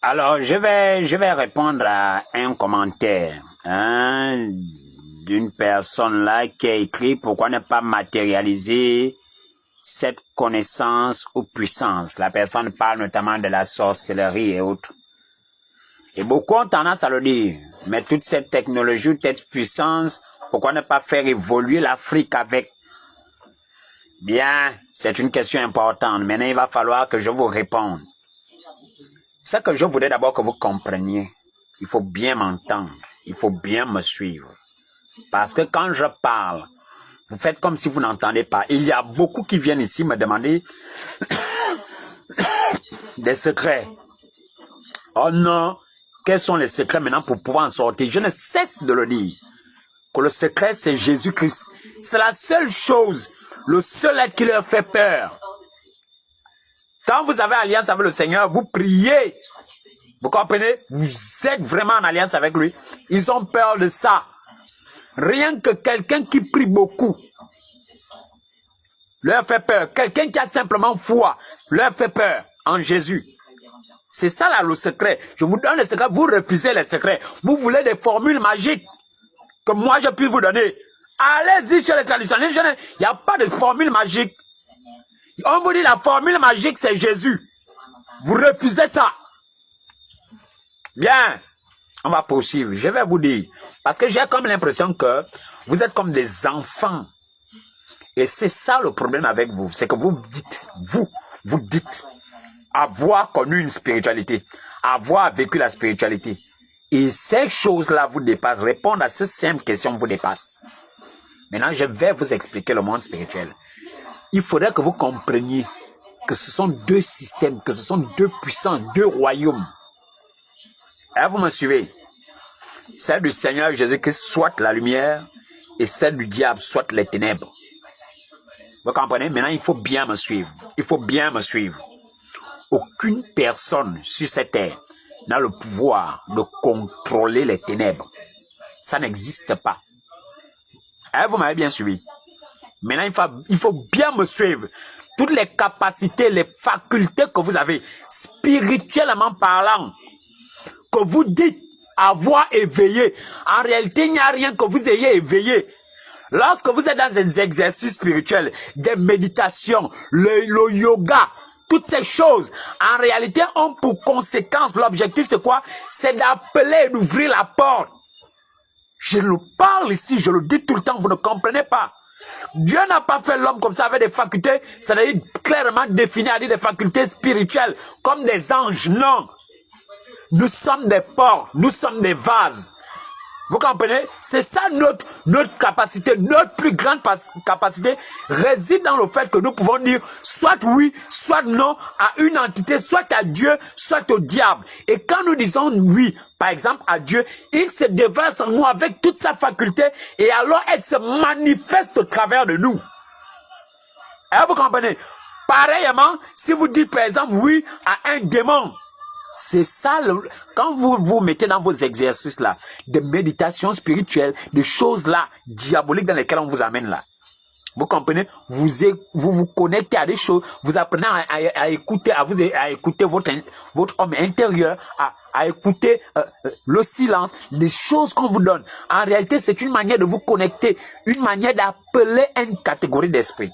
Alors, je vais répondre à un commentaire d'une personne là qui a écrit pourquoi ne pas matérialiser cette connaissance ou puissance. La personne parle notamment de la sorcellerie et autres. Et beaucoup ont tendance à le dire. Mais toute cette technologie, toute cette puissance, pourquoi ne pas faire évoluer l'Afrique avec? Bien, c'est une question importante. Maintenant, il va falloir que je vous réponde. Ce que je voudrais d'abord que vous compreniez, il faut bien m'entendre, il faut bien me suivre. Parce que quand je parle, vous faites comme si vous n'entendez pas. Il y a beaucoup qui viennent ici me demander des secrets. Oh non, quels sont les secrets maintenant pour pouvoir en sortir? Je ne cesse de le dire. Que le secret, c'est Jésus-Christ. C'est la seule chose, le seul être qui leur fait peur. Quand vous avez alliance avec le Seigneur, vous priez. Vous comprenez? Vous êtes vraiment en alliance avec lui. Ils ont peur de ça. Rien que quelqu'un qui prie beaucoup leur fait peur. Quelqu'un qui a simplement foi leur fait peur en Jésus. C'est ça là le secret. Je vous donne le secret, vous refusez les secrets. Vous voulez des formules magiques que moi je puis vous donner. Allez-y chez les traditionnels. Il n'y a pas de formule magique. On vous dit la formule magique, c'est Jésus. Vous refusez ça. Bien, on va poursuivre. Je vais vous dire, parce que j'ai comme l'impression que vous êtes comme des enfants. Et c'est ça le problème avec vous. C'est que vous dites avoir connu une spiritualité, avoir vécu la spiritualité. Et ces choses-là vous dépassent. Répondre à ces simples questions vous dépassent. Maintenant, je vais vous expliquer le monde spirituel. Il faudrait que vous compreniez que ce sont deux systèmes, que ce sont deux puissances, deux royaumes. Et vous me suivez? Celle du Seigneur Jésus-Christ, soit la lumière, et celle du diable, soit les ténèbres. Vous comprenez? Maintenant, il faut bien me suivre. Il faut bien me suivre. Aucune personne sur cette terre n'a le pouvoir de contrôler les ténèbres. Ça n'existe pas. Et vous m'avez bien suivi. Maintenant, il faut bien me suivre. Toutes les capacités, les facultés que vous avez, spirituellement parlant, que vous dites avoir éveillé. En réalité, il n'y a rien que vous ayez éveillé. Lorsque vous êtes dans des exercices spirituels, des méditations, le yoga, toutes ces choses, en réalité, ont pour conséquence, l'objectif c'est quoi? C'est d'appeler et d'ouvrir la porte. Je le parle ici, je le dis tout le temps, vous ne comprenez pas. Dieu n'a pas fait l'homme comme ça avec des facultés, c'est-à-dire clairement définies, à dire des facultés spirituelles, comme des anges, non. Nous sommes des porcs, nous sommes des vases. Vous comprenez? C'est ça notre capacité, notre plus grande capacité réside dans le fait que nous pouvons dire soit oui, soit non à une entité, soit à Dieu, soit au diable. Et quand nous disons oui, par exemple à Dieu, il se déverse en nous avec toute sa faculté et alors elle se manifeste au travers de nous. Et vous comprenez? Pareillement, si vous dites par exemple oui à un démon, c'est ça, quand vous vous mettez dans vos exercices là, de méditation spirituelle, de choses là, diaboliques dans lesquelles on vous amène là. Vous comprenez? Vous vous connectez à des choses, vous apprenez à écouter, à écouter votre homme intérieur, à écouter le silence, les choses qu'on vous donne. En réalité, c'est une manière de vous connecter, une manière d'appeler une catégorie d'esprit.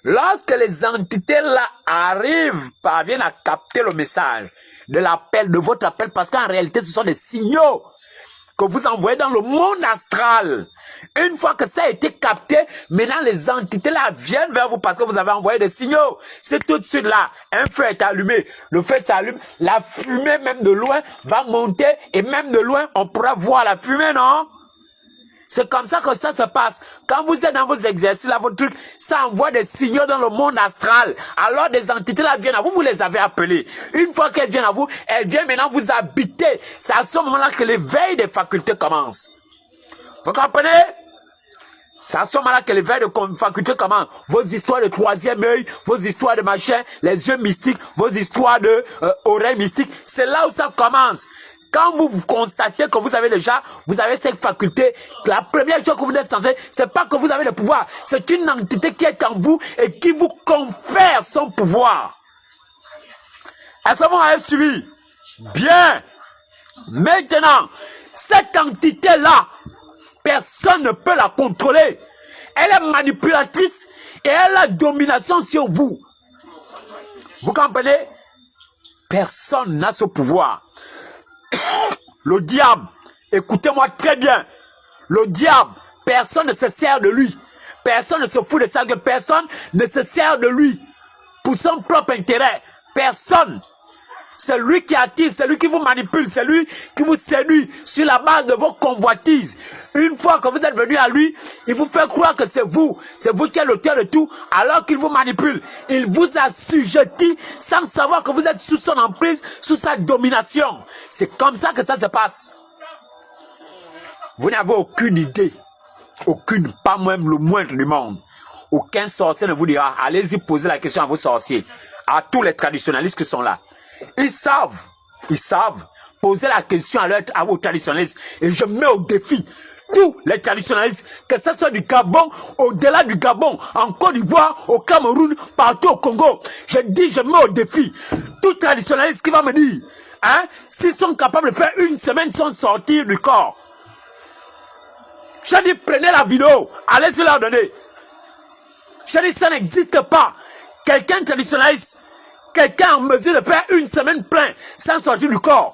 Lorsque les entités là parviennent à capter le message de l'appel, de votre appel, parce qu'en réalité, ce sont des signaux que vous envoyez dans le monde astral. Une fois que ça a été capté, maintenant les entités là viennent vers vous parce que vous avez envoyé des signaux. C'est tout de suite là, un feu est allumé, le feu s'allume, la fumée même de loin va monter et même de loin, on pourra voir la fumée, non? C'est comme ça que ça se passe. Quand vous êtes dans vos exercices, là, votre truc, ça envoie des signaux dans le monde astral. Alors des entités là viennent à vous, vous les avez appelées. Une fois qu'elles viennent à vous, elles viennent maintenant vous habiter. C'est à ce moment-là que l'éveil des facultés commence. Vous comprenez? C'est à ce moment-là que l'éveil de facultés commence. Vos histoires de troisième œil, vos histoires de machin, les yeux mystiques, vos histoires de oreilles mystiques. C'est là où ça commence. Quand vous constatez que vous avez cette faculté, la première chose que vous êtes censé, c'est pas que vous avez le pouvoir, c'est une entité qui est en vous et qui vous confère son pouvoir. Est-ce que vous m'avez suivi? Bien. Maintenant, cette entité-là, personne ne peut la contrôler. Elle est manipulatrice et elle a domination sur vous. Vous comprenez? Personne n'a ce pouvoir. Le diable, écoutez-moi très bien. Le diable, personne ne se sert de lui. Personne ne se fout de ça, que personne ne se sert de lui pour son propre intérêt. Personne. C'est lui qui attire, c'est lui qui vous manipule, c'est lui qui vous séduit sur la base de vos convoitises. Une fois que vous êtes venu à lui, il vous fait croire que c'est vous qui êtes l'auteur de tout, alors qu'il vous manipule. Il vous assujettit sans savoir que vous êtes sous son emprise, sous sa domination. C'est comme ça que ça se passe. Vous n'avez aucune idée, aucune, pas même le moindre du monde. Aucun sorcier ne vous dira, allez-y poser la question à vos sorciers, à tous les traditionnalistes qui sont là. Ils savent poser la question à vos traditionnalistes. Et je mets au défi tous les traditionnalistes, que ce soit du Gabon, au-delà du Gabon, en Côte d'Ivoire, au Cameroun, partout au Congo. Je mets au défi tout traditionnaliste qui va me dire, hein, s'ils sont capables de faire une semaine sans sortir du corps. Je dis, prenez la vidéo, allez se la donner. Je dis, ça n'existe pas. Quelqu'un traditionnaliste, quelqu'un en mesure de faire une semaine pleine sans sortir du corps.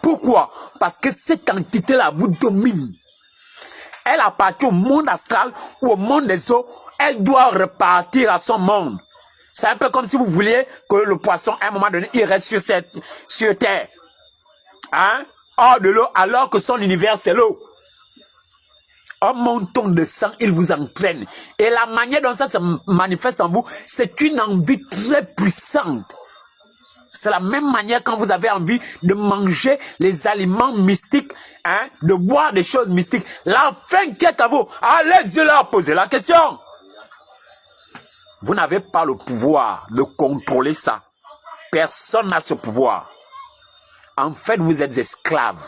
Pourquoi? Parce que cette entité-là vous domine. Elle appartient au monde astral ou au monde des eaux. Elle doit repartir à son monde. C'est un peu comme si vous vouliez que le poisson, à un moment donné, il reste sur terre. Hein? Hors de l'eau, alors que son univers, c'est l'eau. Un monton de sang, il vous entraîne. Et la manière dont ça se manifeste en vous, c'est une envie très puissante. C'est la même manière quand vous avez envie de manger les aliments mystiques, hein, de boire des choses mystiques. La faim qui est à vous, allez-y là, posez la question. Vous n'avez pas le pouvoir de contrôler ça. Personne n'a ce pouvoir. En fait, vous êtes esclaves.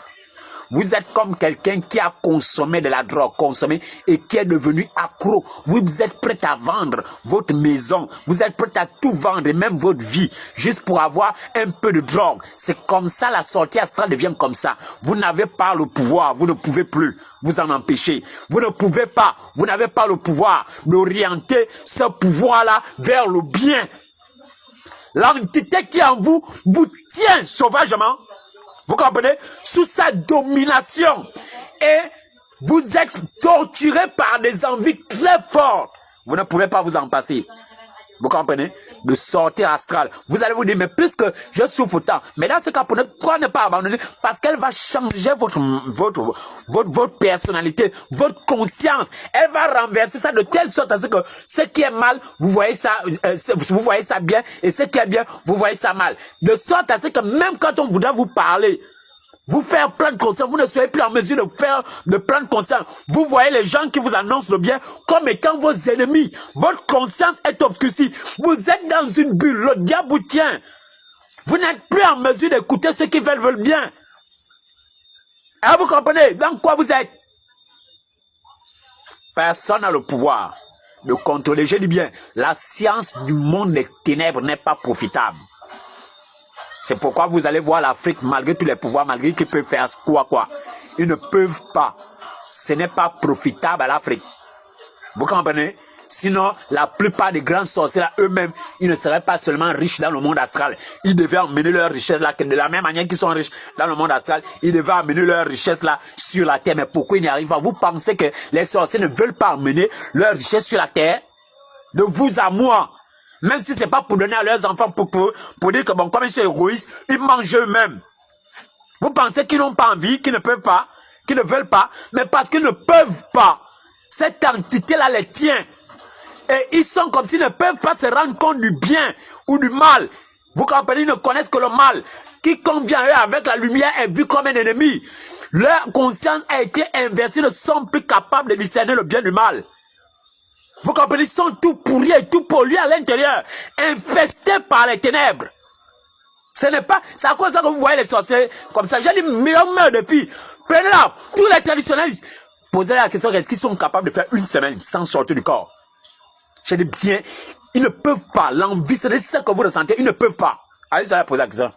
Vous êtes comme quelqu'un qui a consommé de la drogue, et qui est devenu accro. Vous êtes prêt à vendre votre maison. Vous êtes prêt à tout vendre, et même votre vie, juste pour avoir un peu de drogue. C'est comme ça, la sortie astrale devient comme ça. Vous n'avez pas le pouvoir, vous ne pouvez plus vous en empêcher. Vous ne pouvez pas, vous n'avez pas le pouvoir d'orienter ce pouvoir-là vers le bien. L'entité qui est en vous tient sauvagement. Vous comprenez? Sous sa domination. Et vous êtes torturé par des envies très fortes. Vous ne pouvez pas vous en passer. Vous comprenez? De sortir astral. Vous allez vous dire, mais puisque je souffre tant, mais dans ce cas, pourquoi ne pas abandonner? Parce qu'elle va changer votre personnalité, votre conscience. Elle va renverser ça de telle sorte à ce que ce qui est mal, vous voyez ça bien, et ce qui est bien, vous voyez ça mal. De sorte à ce que même quand on voudra vous parler, vous faire prendre conscience, vous ne soyez plus en mesure de prendre conscience. Vous voyez les gens qui vous annoncent le bien comme étant vos ennemis. Votre conscience est obscurcie. Vous êtes dans une bulle, le diable vous tient. Vous n'êtes plus en mesure d'écouter ceux qui veulent bien. Alors vous comprenez dans quoi vous êtes? Personne n'a le pouvoir de contrôler. Je dis bien, la science du monde des ténèbres n'est pas profitable. C'est pourquoi vous allez voir l'Afrique, malgré tous les pouvoirs, malgré qu'ils peuvent faire quoi. Ils ne peuvent pas. Ce n'est pas profitable à l'Afrique. Vous comprenez? Sinon, la plupart des grands sorciers eux-mêmes, ils ne seraient pas seulement riches dans le monde astral. Ils devaient emmener leur richesse là, de la même manière qu'ils sont riches dans le monde astral, ils devaient emmener leur richesse là sur la terre. Mais pourquoi ils n'y arrivent pas? Vous pensez que les sorciers ne veulent pas emmener leur richesse sur la terre? De vous à moi. Même si ce n'est pas pour donner à leurs enfants, pour dire que bon, comme ils sont égoïstes, ils mangent eux-mêmes. Vous pensez qu'ils n'ont pas envie, qu'ils ne peuvent pas, qu'ils ne veulent pas, mais parce qu'ils ne peuvent pas. Cette entité-là les tient. Et ils sont comme s'ils ne peuvent pas se rendre compte du bien ou du mal. Vous comprenez, ils ne connaissent que le mal. Quiconque vient eux avec la lumière est vu comme un ennemi. Leur conscience a été inversée, ils ne sont plus capables de discerner le bien du mal. Vous comprenez, ils sont tout pourris et tout pollués à l'intérieur, infestés par les ténèbres. Ce n'est pas, c'est à cause de ça que vous voyez les sorciers comme ça. J'ai dit, meilleur de filles, prenez-la, tous les traditionnalistes, posez la question, est-ce qu'ils sont capables de faire une semaine sans sortir du corps? J'ai dit bien, ils ne peuvent pas, l'envie, c'est ça que vous ressentez, ils ne peuvent pas. Allez, je vais poser la question.